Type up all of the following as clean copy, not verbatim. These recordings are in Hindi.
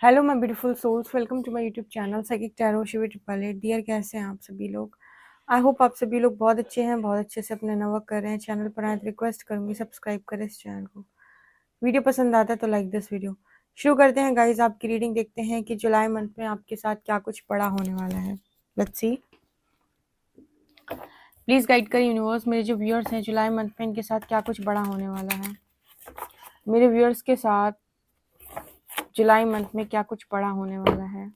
Hello my beautiful souls, welcome to my YouTube channel psychic tarot Shiv 888। Dear, कैसे हैं आप सभी लोग? आई होप आप सभी लोग बहुत अच्छे हैं, बहुत अच्छे से अपने वर्क कर रहे हैं। चैनल पर आए तो रिक्वेस्ट करूंगी सब्सक्राइब करें इस चैनल को। वीडियो पसंद आता है तो लाइक दिस वीडियो। शुरू करते हैं गाइज आपकी रीडिंग। देखते हैं कि जुलाई मंथ में आपके साथ क्या कुछ बड़ा होने वाला है। Let's see. प्लीज गाइड करें यूनिवर्स, मेरे जो व्यूअर्स हैं जुलाई मंथ में इनके साथ क्या कुछ बड़ा होने वाला है। मेरे व्यूअर्स के साथ जुलाई मंथ में क्या कुछ बड़ा होने वाला है।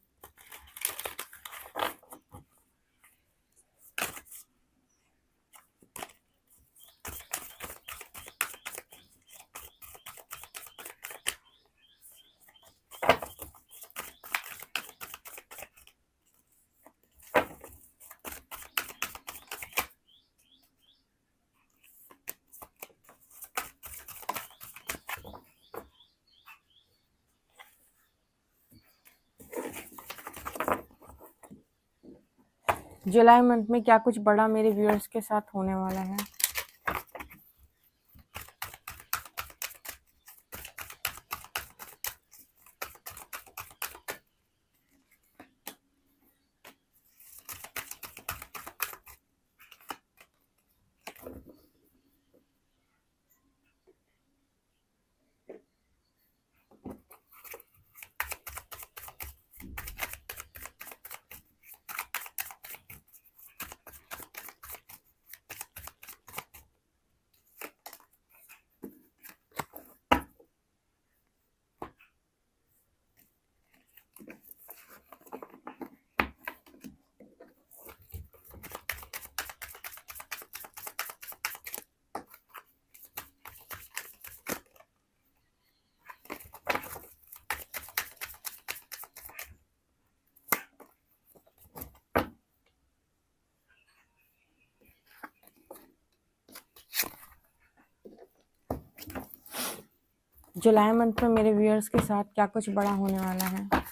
जुलाई मंथ में क्या कुछ बड़ा मेरे व्यूअर्स के साथ होने वाला है। जुलाई मंथ में मेरे व्यूअर्स के साथ क्या कुछ बड़ा होने वाला है।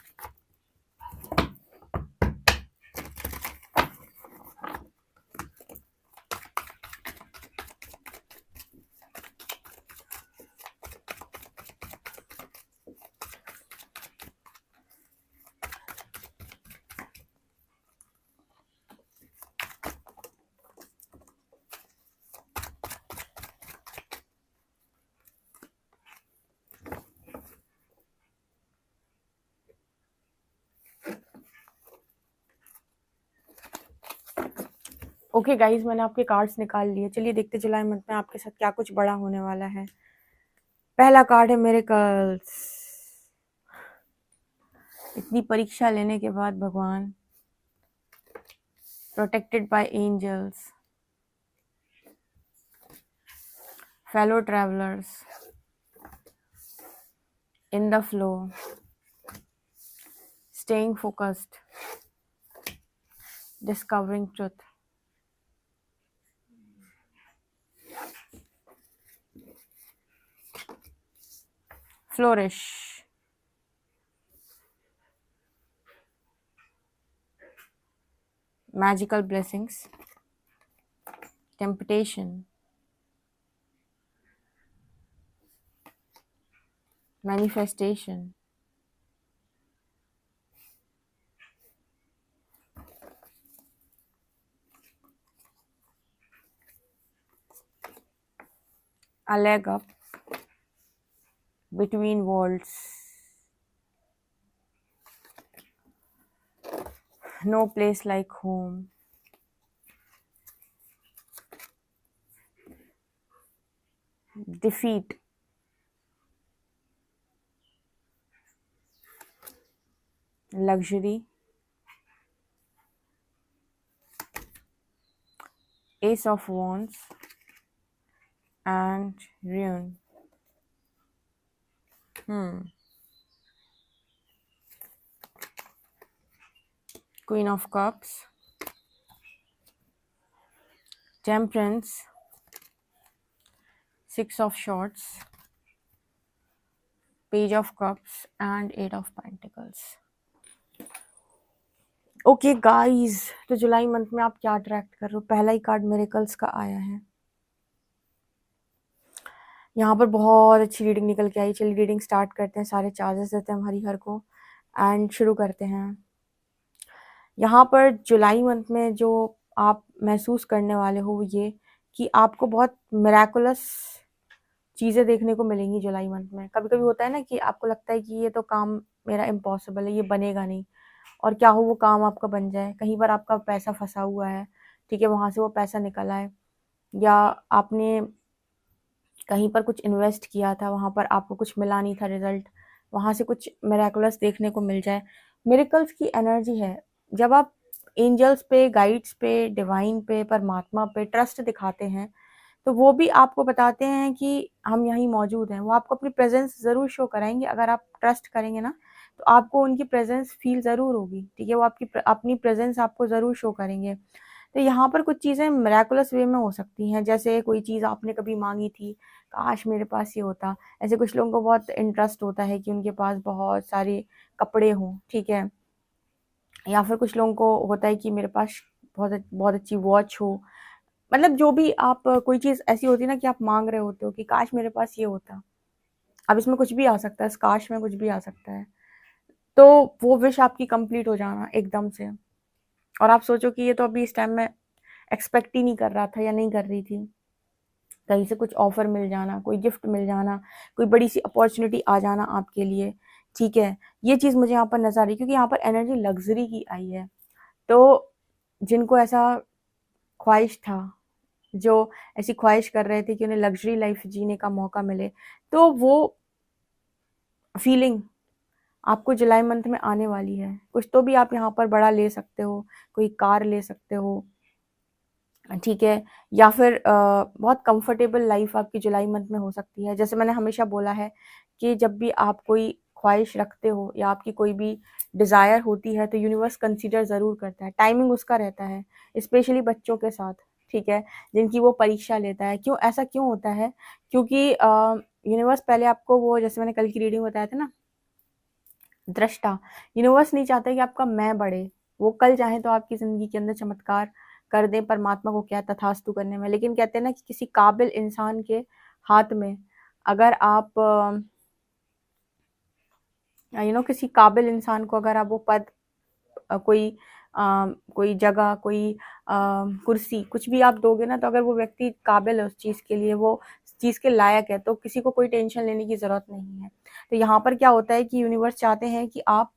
ओके गाइज, मैंने आपके कार्ड्स निकाल लिए। चलिए देखते जुलाई मंथ में आपके साथ क्या कुछ बड़ा होने वाला है। पहला कार्ड है मिरेकल्स। इतनी परीक्षा लेने के बाद भगवान, protected by angels, fellow travellers, in the flow, staying focused, discovering truth, flourish, magical blessings, temptation, manifestation, a leg up, between worlds, no place like home, defeat, luxury, ace of wands, and ruin. Queen of cups, temperance, six of swords, page of cups, and eight of pentacles. Okay guys, तो जुलाई मंथ में आप क्या अट्रैक्ट कर रहे हो? पहला ही कार्ड मिरेकल्स का आया है। यहाँ पर बहुत अच्छी रीडिंग निकल के आई। चलिए रीडिंग स्टार्ट करते हैं। सारे चार्जेस देते हैं हम हरिहर को। एंड शुरू करते हैं। यहाँ पर जुलाई मंथ में जो आप महसूस करने वाले हो वो ये कि आपको बहुत मिरेकुलस चीज़ें देखने को मिलेंगी जुलाई मंथ में। कभी-कभी होता है ना कि आपको लगता है कि ये तो काम मेरा इम्पॉसिबल है, ये बनेगा नहीं, और क्या हो वो काम आपका बन जाए। कहीं पर आपका पैसा फँसा हुआ है, ठीक है, वहाँ से वो पैसा निकल आए, या आपने कहीं पर कुछ इन्वेस्ट किया था, वहाँ पर आपको कुछ मिला नहीं था रिज़ल्ट, वहाँ से कुछ मिरेकुलस देखने को मिल जाए। मिरेकल्स की एनर्जी है। जब आप एंजल्स पे, गाइड्स पे, डिवाइन पे, परमात्मा पे ट्रस्ट दिखाते हैं, तो वो भी आपको बताते हैं कि हम यहीं मौजूद हैं। वो आपको अपनी प्रेज़ेंस ज़रूर शो कराएँगे। अगर आप ट्रस्ट करेंगे ना, तो आपको उनकी प्रेज़ेंस फ़ील ज़रूर होगी, ठीक है? वो अपनी प्रेज़ेंस आपको ज़रूर शो करेंगे। तो यहाँ पर कुछ चीज़ें मिरेकुलस वे में हो सकती हैं, जैसे कोई चीज़ आपने कभी माँगी थी, काश मेरे पास ये होता। ऐसे कुछ लोगों को बहुत इंटरेस्ट होता है कि उनके पास बहुत सारे कपड़े हों, ठीक है? या फिर कुछ लोगों को होता है कि मेरे पास बहुत अच्छी वॉच हो। मतलब जो भी आप कोई चीज़ ऐसी होती है ना कि आप माँग रहे होते हो कि काश मेरे पास ये होता। अब इसमें कुछ भी आ सकता है, इस काश में कुछ भी आ सकता है। तो वो विश आपकी कंप्लीट हो जाना एकदम से, और आप सोचो कि ये तो अभी इस टाइम में एक्सपेक्ट ही नहीं कर रहा था या नहीं कर रही थी। कहीं से कुछ ऑफ़र मिल जाना, कोई गिफ्ट मिल जाना, कोई बड़ी-सी अपॉर्च्युनिटी आ जाना आपके लिए, ठीक है? ये चीज़ मुझे यहाँ पर नज़र आ रही है, क्योंकि यहाँ पर एनर्जी लग्ज़री की आई है। तो जिनको ऐसा ख्वाहिश था, जो ऐसी ख्वाहिश कर रहे थे कि उन्हें लग्ज़री लाइफ़ जीने का मौका मिले, तो वो फीलिंग आपको जुलाई मंथ में आने वाली है। कुछ तो भी आप यहाँ पर बड़ा ले सकते हो, कोई कार ले सकते हो, ठीक है? या फिर बहुत कंफर्टेबल लाइफ़ आपकी जुलाई मंथ में हो सकती है। जैसे मैंने हमेशा बोला है कि जब भी आप कोई ख्वाहिश रखते हो या आपकी कोई भी डिज़ायर होती है, तो यूनिवर्स कंसीडर ज़रूर करता है। टाइमिंग उसका रहता है, स्पेशली बच्चों के साथ, ठीक है? जिनकी वो परीक्षा लेता है। क्यों ऐसा क्यों होता है? क्योंकि यूनिवर्स पहले आपको वो, जैसे मैंने कल की रीडिंग में बताया था ना, दृष्टा, यूनिवर्स नहीं चाहता कि आपका मैं बढ़े। वो कल चाहें तो आपकी ज़िंदगी के अंदर चमत्कार कर दें, परमात्मा को क्या है तथास्तु करने में। लेकिन कहते हैं ना कि किसी काबिल इंसान के हाथ में अगर आप किसी काबिल इंसान को अगर आप वो पद, कोई जगह, कोई कुर्सी, कुछ भी आप दोगे ना, तो अगर वो व्यक्ति काबिल है उस चीज़ के लिए, वो चीज़ के लायक है, तो किसी को कोई टेंशन लेने की ज़रूरत नहीं है। तो यहाँ पर क्या होता है कि यूनिवर्स चाहते हैं कि आप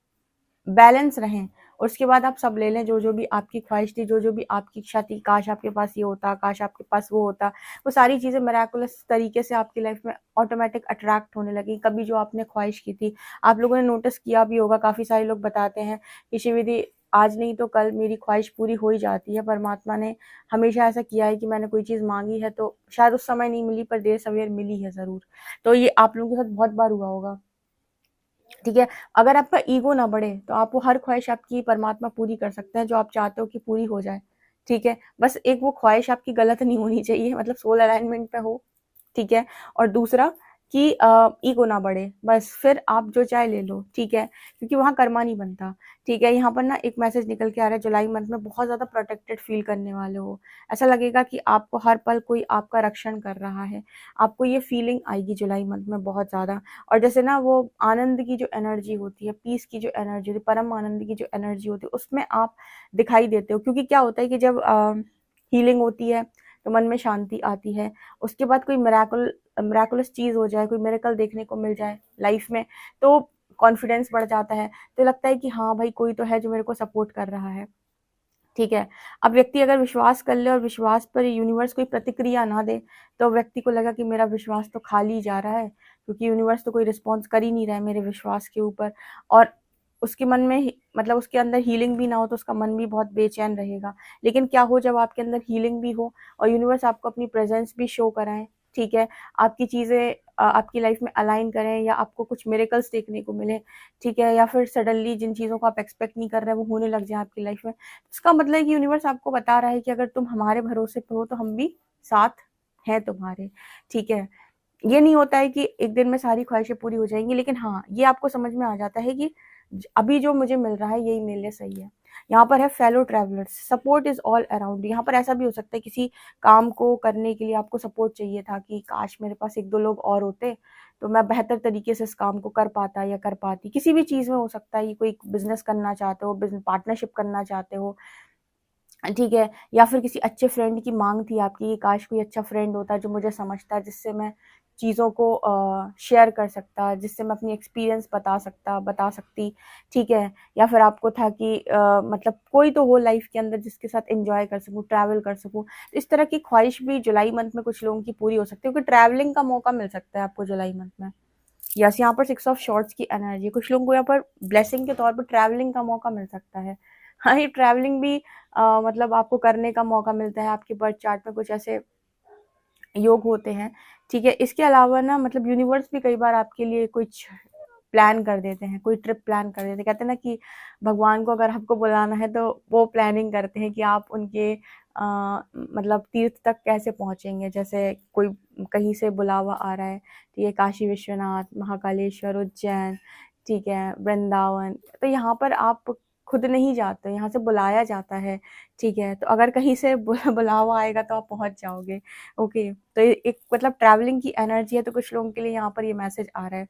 बैलेंस रहें, और उसके बाद आप सब ले लें, जो-जो भी आपकी ख्वाहिश थी, जो-जो भी आपकी इच्छा थी, काश आपके पास ये होता, काश आपके पास वो होता, वो सारी चीज़ें मिरेकुलस तरीके से आपकी लाइफ में ऑटोमैटिक अट्रैक्ट होने लगी। कभी जो आपने ख्वाहिश की थी, आप लोगों ने नोटिस किया भी होगा, काफ़ी सारे लोग बताते हैं कि शिविदी, आज नहीं तो कल मेरी ख्वाहिश पूरी हो ही जाती है। परमात्मा ने हमेशा ऐसा किया है कि मैंने कोई चीज़ माँगी है, तो शायद उस समय नहीं मिली, पर देर-सवेर मिली है ज़रूर। तो ये आप लोगों के साथ बहुत बार हुआ होगा। ठीक है? अगर आपका ईगो ना बढ़े, तो आप वो हर ख्वाहिश आपकी परमात्मा पूरी कर सकते हैं, जो आप चाहते हो कि पूरी हो जाए, ठीक है? बस एक वो ख्वाहिश आपकी गलत नहीं होनी चाहिए, मतलब सोल अलाइनमेंट पे हो, ठीक है? और दूसरा कि ईगो ना बढ़े, बस फिर आप जो चाहे ले लो, ठीक है? क्योंकि वहाँ कर्मा नहीं बनता, ठीक है? यहाँ पर ना एक मैसेज निकल के आ रहा है, जुलाई मंथ में बहुत ज़्यादा प्रोटेक्टेड फ़ील करने वाले हो। ऐसा लगेगा कि आपको हर पल कोई आपका रक्षण कर रहा है। आपको ये फ़ीलिंग आएगी जुलाई मंथ में बहुत ज़्यादा। और जैसे ना वो आनंद की जो एनर्जी होती है, पीस की जो एनर्जी होती है, परम आनंद की जो एनर्जी होती है, उसमें आप दिखाई देते हो। क्योंकि क्या होता है कि जब हीलिंग होती है, तो मन में शांति आती है। उसके बाद कोई मिरेकुलस चीज़ हो जाए, कोई मिरेकल देखने को मिल जाए लाइफ में, तो कॉन्फिडेंस बढ़ जाता है। तो लगता है कि हाँ भाई, कोई तो है जो मेरे को सपोर्ट कर रहा है। ठीक है? अब व्यक्ति अगर विश्वास कर ले और विश्वास पर यूनिवर्स कोई प्रतिक्रिया ना दे, तो व्यक्ति को लगा कि मेरा विश्वास तो खाली जा रहा है, क्योंकि यूनिवर्स तो कोई रिस्पॉन्स कर ही नहीं रहा है मेरे विश्वास के ऊपर। और उसके मन में ही, मतलब उसके अंदर हीलिंग भी ना हो, तो उसका मन भी बहुत बेचैन रहेगा। लेकिन क्या हो, जब आपके अंदर हीलिंग भी हो और यूनिवर्स आपको अपनी प्रेज़ेंस भी शो कराएँ, ठीक है? आपकी चीज़ें आपकी लाइफ़ में अलाइन करें, या आपको कुछ मिरेकल्स देखने को मिले, ठीक है? या फिर सडनली जिन चीज़ों को आप एक्सपेक्ट नहीं कर रहे, वो होने लग जाएँ आपकी लाइफ़ में। इसका मतलब है कि यूनिवर्स आपको बता रहा है कि अगर तुम हमारे भरोसे पे हो, तो हम भी साथ हैं तुम्हारे, ठीक है? ये नहीं होता है कि एक दिन में सारी ख्वाहिशें पूरी हो जाएँगी, लेकिन हाँ, ये आपको समझ में आ जाता है कि अभी जो मुझे मिल रहा है, यही मेरे लिए सही है। यहाँ पर है fellow travellers, support is all around. यहाँ पर ऐसा भी हो सकता है किसी काम को करने के लिए आपको सपोर्ट चाहिए था कि काश मेरे पास एक दो लोग और होते तो मैं बेहतर तरीके से इस काम को कर पाता या कर पाती। किसी भी चीज़ में हो सकता है, ये कोई बिजनेस करना चाहते हो, बिजनेस पार्टनरशिप करना चाहते हो, ठीक है, या फिर किसी अच्छे फ्रेंड की मांग थी आपकी कि काश कोई अच्छा फ्रेंड होता जो मुझे समझता, जिससे मैं चीज़ों को शेयर कर सकता, जिससे मैं अपनी एक्सपीरियंस बता सकती, ठीक है। या फिर आपको था कि मतलब कोई तो हो लाइफ के अंदर जिसके साथ एंजॉय कर सकूँ, ट्रैवल कर सकूँ। तो इस तरह की ख्वाहिश भी जुलाई मंथ में कुछ लोगों की पूरी हो सकती है, क्योंकि ट्रैवलिंग का मौका मिल सकता है आपको जुलाई मंथ में। यस, यहाँ पर 6 ऑफ शॉर्ट्स की एनर्जी, कुछ लोगों को यहाँ पर ब्लेसिंग के तौर पर ट्रैवलिंग का मौका मिल सकता है। हाँ, ये ट्रैवलिंग भी मतलब आपको करने का मौका मिलता है, आपके बर्थ चार्ट में कुछ ऐसे योग होते हैं, ठीक है। इसके अलावा ना मतलब यूनिवर्स भी कई बार आपके लिए कुछ प्लान कर देते हैं, कोई ट्रिप प्लान कर देते हैं। कहते हैं ना कि भगवान को अगर आपको बुलाना है तो वो प्लानिंग करते हैं कि आप उनके मतलब तीर्थ तक कैसे पहुँचेंगे। जैसे कोई कहीं से बुलावा आ रहा है, ठीक है, काशी विश्वनाथ, महाकालेश्वर, उज्जैन, ठीक है, वृंदावन। तो यहाँ पर आप खुद नहीं जाते, यहाँ से बुलाया जाता है, ठीक है। तो अगर कहीं से बुलावा आएगा तो आप पहुँच जाओगे। ओके, तो एक मतलब ट्रैवलिंग की एनर्जी है, तो कुछ लोगों के लिए यहाँ पर ये मैसेज आ रहा है।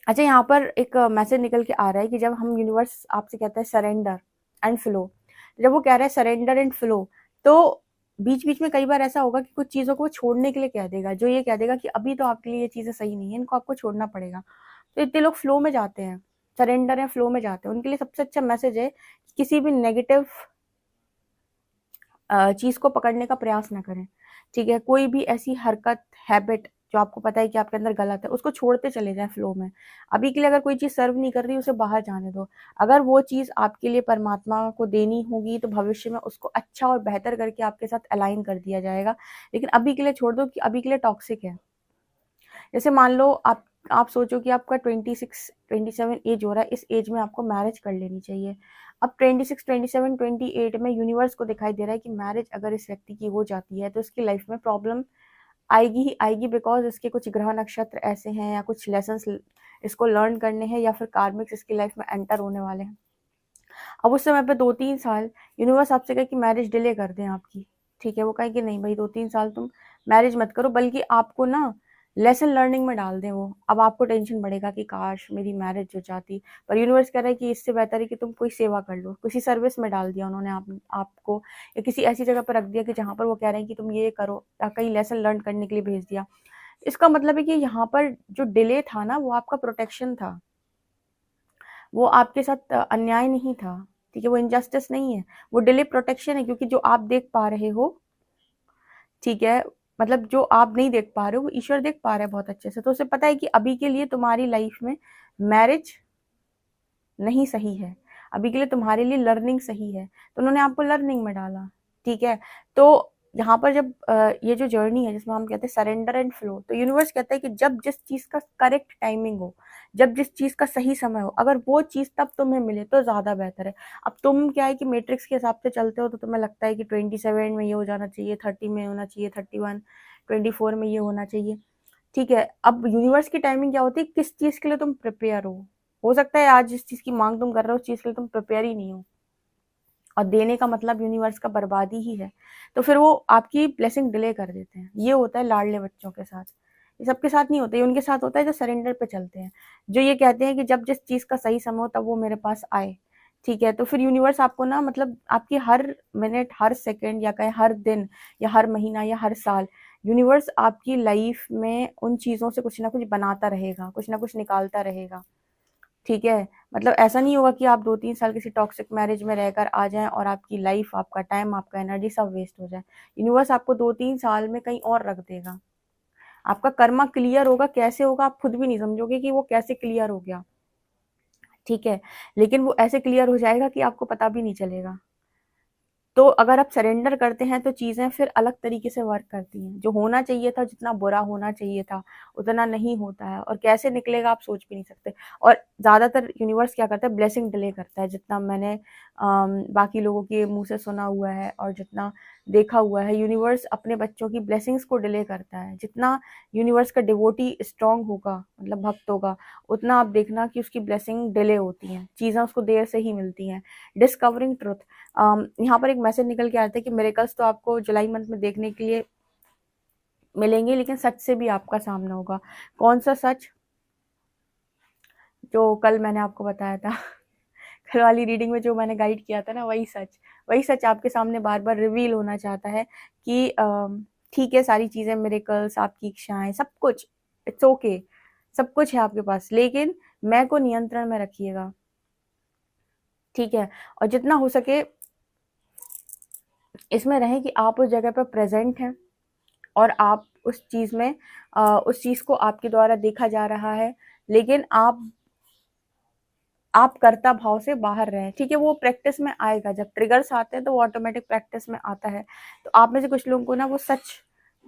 अच्छा, यहाँ पर एक मैसेज निकल के आ रहा है कि जब हम यूनिवर्स आपसे कहता है सरेंडर एंड फ्लो, जब वो कह रहा है सरेंडर एंड फ्लो, तो बीच बीच में कई बार ऐसा होगा कि कुछ चीज़ों को छोड़ने के लिए कह देगा, जो ये कह देगा कि अभी तो आपके लिए ये चीज़ें सही नहीं है, इनको आपको छोड़ना पड़ेगा। तो इतने लोग फ्लो में जाते हैं, सरेंडर या फ्लो में जाते हैं, उनके लिए सबसे अच्छा मैसेज है कि किसी भी नेगेटिव चीज़ को पकड़ने का प्रयास ना करें, ठीक है। कोई भी ऐसी हरकत, हैबिट जो आपको पता है कि आपके अंदर गलत है, उसको छोड़ते चले जाएँ फ्लो में। अभी के लिए अगर कोई चीज़ सर्व नहीं कर रही, उसे बाहर जाने दो। अगर वो चीज़ आपके लिए परमात्मा को देनी होगी, तो भविष्य में उसको अच्छा और बेहतर करके आपके साथ अलाइन कर दिया जाएगा। लेकिन अभी के लिए छोड़ दो कि अभी के लिए टॉक्सिक है। जैसे मान लो आप सोचो कि आपका 26-27 एज हो रहा है, इस एज में आपको मैरिज कर लेनी चाहिए। अब 26-27-28 में यूनिवर्स को दिखाई दे रहा है कि मैरिज अगर इस व्यक्ति की हो जाती है तो इसकी लाइफ में प्रॉब्लम आएगी ही आएगी, बिकॉज इसके कुछ ग्रह नक्षत्र ऐसे हैं या कुछ लेसन्स इसको लर्न करने हैं या फिर कार्मिक्स इसकी लाइफ में एंटर होने वाले हैं। अब उस समय पे 2-3 साल यूनिवर्स आपसे कहे कि मैरिज डिले कर दें आपकी, ठीक है। वो कहे कि नहीं भाई 2-3 साल तुम मैरिज मत करो, बल्कि आपको ना लेसन लर्निंग में डाल दें वो। अब आपको टेंशन बढ़ेगा कि काश मेरी मैरिज हो जाती, पर यूनिवर्स कह रहा है कि इससे बेहतर है कि तुम कोई सेवा कर लो। किसी सर्विस में डाल दिया उन्होंने आपको, या किसी ऐसी जगह पर रख दिया कि जहाँ पर वो कह रहे हैं कि तुम ये करो, या कहीं लेसन लर्न करने के लिए भेज दिया। इसका मतलब है कि यहाँ पर जो डिले था ना, वो आपका प्रोटेक्शन था, वो आपके साथ अन्याय नहीं था, ठीक है, वो इनजस्टिस नहीं है, वो डिले प्रोटेक्शन है। क्योंकि जो आप देख पा रहे हो, ठीक है, मतलब जो आप नहीं देख पा रहे हो वो ईश्वर देख पा रहा है बहुत अच्छे से। तो उसे पता है कि अभी के लिए तुम्हारी लाइफ में मैरिज नहीं सही है, अभी के लिए तुम्हारे लिए लर्निंग सही है, तो उन्होंने आपको लर्निंग में डाला, ठीक है। तो यहाँ पर जब ये जो जर्नी है जिसमें हम कहते हैं सरेंडर एंड फ्लो, तो यूनिवर्स कहता है कि जब जिस चीज़ का करेक्ट टाइमिंग हो, जब जिस चीज़ का सही समय हो, अगर वो चीज़ तब तुम्हें मिले तो ज़्यादा बेहतर है। अब तुम क्या है कि मैट्रिक्स के हिसाब से चलते हो, तो तुम्हें लगता है कि 27 में ये हो जाना चाहिए, 30 में होना चाहिए, 31, 24 में ये होना चाहिए, ठीक है। अब यूनिवर्स की टाइमिंग क्या होती है, किस चीज़ के लिए तुम प्रिपेयर हो सकता है आज जिस चीज़ की मांग तुम कर रहे हो उस चीज़ के लिए तुम प्रिपेयर ही नहीं हो, और देने का मतलब यूनिवर्स का बर्बादी ही है, तो फिर वो आपकी ब्लेसिंग डिले कर देते हैं। ये होता है लाडले बच्चों के साथ, ये सबके साथ नहीं होता, ये उनके साथ होता है जो सरेंडर पे चलते हैं, जो ये कहते हैं कि जब जिस चीज़ का सही समय हो तब वो मेरे पास आए, ठीक है। तो फिर यूनिवर्स आपको ना मतलब आपकी हर मिनट, हर सेकंड, या कहे हर दिन, या हर महीना, या हर साल, यूनिवर्स आपकी लाइफ में उन चीज़ों से कुछ ना कुछ बनाता रहेगा, कुछ ना कुछ निकालता रहेगा, ठीक है। मतलब ऐसा नहीं होगा कि आप 2-3 साल किसी टॉक्सिक मैरिज में रहकर आ जाएँ और आपकी लाइफ, आपका टाइम, आपका एनर्जी सब वेस्ट हो जाए। यूनिवर्स आपको 2-3 साल में कहीं और रख देगा। आपका कर्मा क्लियर होगा, कैसे होगा आप खुद भी नहीं समझोगे कि वो कैसे क्लियर हो गया, ठीक है। लेकिन वो ऐसे क्लियर हो जाएगा कि आपको पता भी नहीं चलेगा। तो अगर आप सरेंडर करते हैं तो चीज़ें फिर अलग तरीके से वर्क करती हैं। जो होना चाहिए था, जितना बुरा होना चाहिए था, उतना नहीं होता है, और कैसे निकलेगा आप सोच भी नहीं सकते। और ज़्यादातर यूनिवर्स क्या करता है, ब्लेसिंग डिले करता है। जितना मैंने बाकी लोगों के मुँह से सुना हुआ है और जितना देखा हुआ है, यूनिवर्स अपने बच्चों की ब्लेसिंग्स को डिले करता है। जितना यूनिवर्स का डिवोटी स्ट्रॉन्ग होगा, मतलब भक्त होगा, उतना आप देखना कि उसकी ब्लेसिंग डिले होती हैं, चीज़ें उसको देर से ही मिलती हैं। डिस्कवरिंग ट्रुथ, यहाँ पर एक मैसेज निकल के आता है कि मिरेकल्स तो आपको जुलाई मंथ में देखने के लिए मिलेंगे, लेकिन सच से भी आपका सामना होगा। कौन सा सच? जो कल मैंने आपको बताया था कल वाली रीडिंग में जो मैंने गाइड किया था ना, वही सच आपके सामने बार बार रिवील होना चाहता है कि ठीक है, सारी चीज़ें, मिरेकल्स, आपकी इच्छाएं, सब कुछ, इट्स ओके, सब कुछ है आपके पास, लेकिन मैं को नियंत्रण में रखिएगा, ठीक है। और जितना हो सके इसमें रहे कि आप उस जगह पर प्रेजेंट हैं और आप उस चीज़ में उस चीज़ को आपके द्वारा देखा जा रहा है, लेकिन आप कर्ता भाव से बाहर रहें, ठीक है। वो प्रैक्टिस में आएगा, जब ट्रिगर्स आते हैं तो वो ऑटोमेटिक प्रैक्टिस में आता है। तो आप में से कुछ लोगों को ना वो सच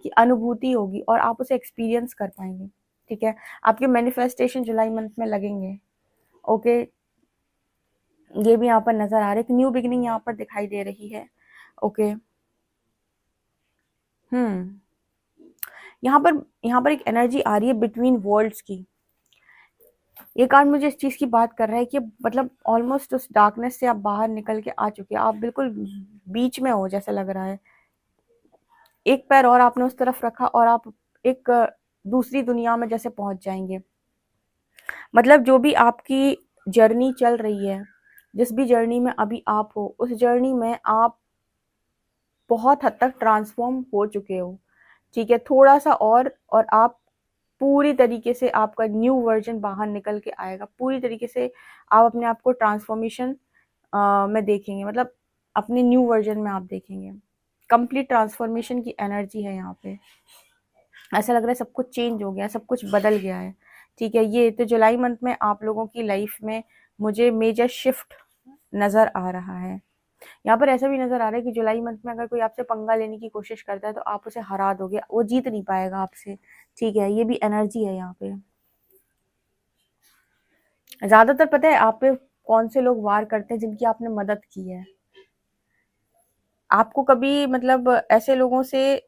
की अनुभूति होगी और आप उसे एक्सपीरियंस कर पाएंगे, ठीक है। आपके मैनिफेस्टेशन जुलाई मंथ में लगेंगे, ओके। ये भी यहाँ पर नजर आ रहा है, एक न्यू बिगिनिंग यहाँ पर दिखाई दे रही है, ओके। यहाँ पर एक एनर्जी आ रही है बिटवीन वर्ल्ड्स की। ये कार्ड मुझे इस चीज की बात कर रहा है कि मतलब ऑलमोस्ट उस डार्कनेस से आप बाहर निकल के आ चुके हैं, आप बिल्कुल बीच में हो जैसा लग रहा है। एक पैर और आपने उस तरफ रखा और आप एक दूसरी दुनिया में जैसे पहुंच जाएंगे। मतलब जो भी आपकी जर्नी चल रही है, जिस भी जर्नी में अभी आप हो, उस जर्नी में आप बहुत हद तक ट्रांसफॉर्म हो चुके हो, ठीक है। थोड़ा सा और आप पूरी तरीके से, आपका न्यू वर्जन बाहर निकल के आएगा, पूरी तरीके से आप अपने आप को ट्रांसफॉर्मेशन में देखेंगे, मतलब अपने न्यू वर्जन में आप देखेंगे। कंप्लीट ट्रांसफॉर्मेशन की एनर्जी है यहाँ पे। ऐसा लग रहा है सब कुछ चेंज हो गया, सब कुछ बदल गया है, ठीक है। ये तो जुलाई मंथ में आप लोगों की लाइफ में मुझे मेजर शिफ्ट नजर आ रहा है। यहाँ पर ऐसा भी नजर आ रहा है कि जुलाई मंथ में अगर कोई आपसे पंगा लेने की कोशिश करता है तो आप उसे हरा दोगे, वो जीत नहीं पाएगा आपसे, ठीक है। ये भी एनर्जी है यहाँ पे। ज्यादातर पता है आप पे कौन से लोग वार करते हैं? जिनकी आपने मदद की है। आपको कभी मतलब ऐसे लोगों से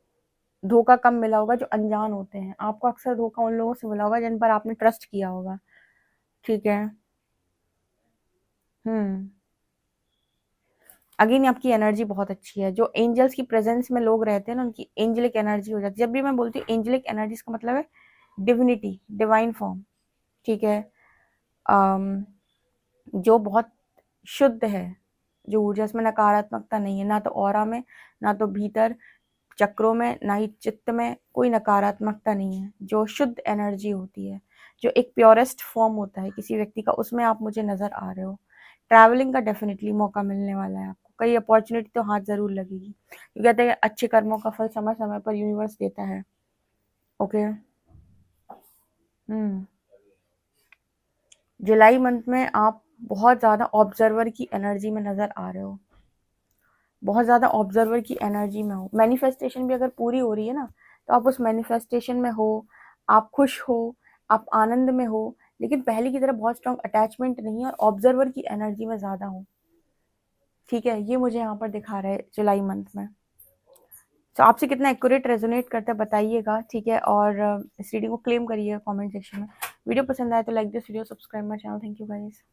धोखा कम मिला होगा जो अनजान होते हैं, आपको अक्सर धोखा उन लोगों से मिला होगा जिन पर आपने ट्रस्ट किया होगा, ठीक है। हम्म अगेन आपकी एनर्जी बहुत अच्छी है। जो एंजल्स की प्रेजेंस में लोग रहते हैं ना, उनकी एंजलिक एनर्जी हो जाती है। जब भी मैं बोलती हूँ एंजलिक एनर्जी, इसका मतलब है डिविनिटी, डिवाइन फॉर्म, ठीक है। अम, जो बहुत शुद्ध है, जो ऊर्जा, इसमें नकारात्मकता नहीं है, ना तो ऑरा में, ना तो भीतर चक्रों में, ना ही चित्त में कोई नकारात्मकता नहीं है। जो शुद्ध एनर्जी होती है, जो एक प्योरेस्ट फॉर्म होता है किसी व्यक्ति का, उसमें आप मुझे नजर आ रहे हो। ट्रैवलिंग का डेफिनेटली मौका मिलने वाला है आपको, कई अपॉर्चुनिटी तो हाथ जरूर लगेगी। ये कहते हैं अच्छे कर्मों का फल समय समय पर यूनिवर्स देता है, ओके। हम्म जुलाई मंथ में आप बहुत ज्यादा ऑब्जर्वर की एनर्जी में नजर आ रहे हो, बहुत ज्यादा ऑब्जर्वर की एनर्जी में हो। मैनिफेस्टेशन भी अगर पूरी हो रही है ना, तो आप उस मैनिफेस्टेशन में हो, आप खुश हो, आप आनंद में हो, लेकिन पहले की तरह बहुत स्ट्रॉन्ग अटैचमेंट नहीं है और ऑब्जर्वर की एनर्जी में ज्यादा हो, ठीक है। ये मुझे यहाँ पर दिखा रहा है जुलाई मंथ में। तो आपसे कितना एक्यूरेट रेजोनेट करता है बताइएगा, ठीक है। और इस रीडिंग को क्लेम करिएगा कमेंट सेक्शन में। वीडियो पसंद आए तो like this video, subscribe my channel. Thank you guys.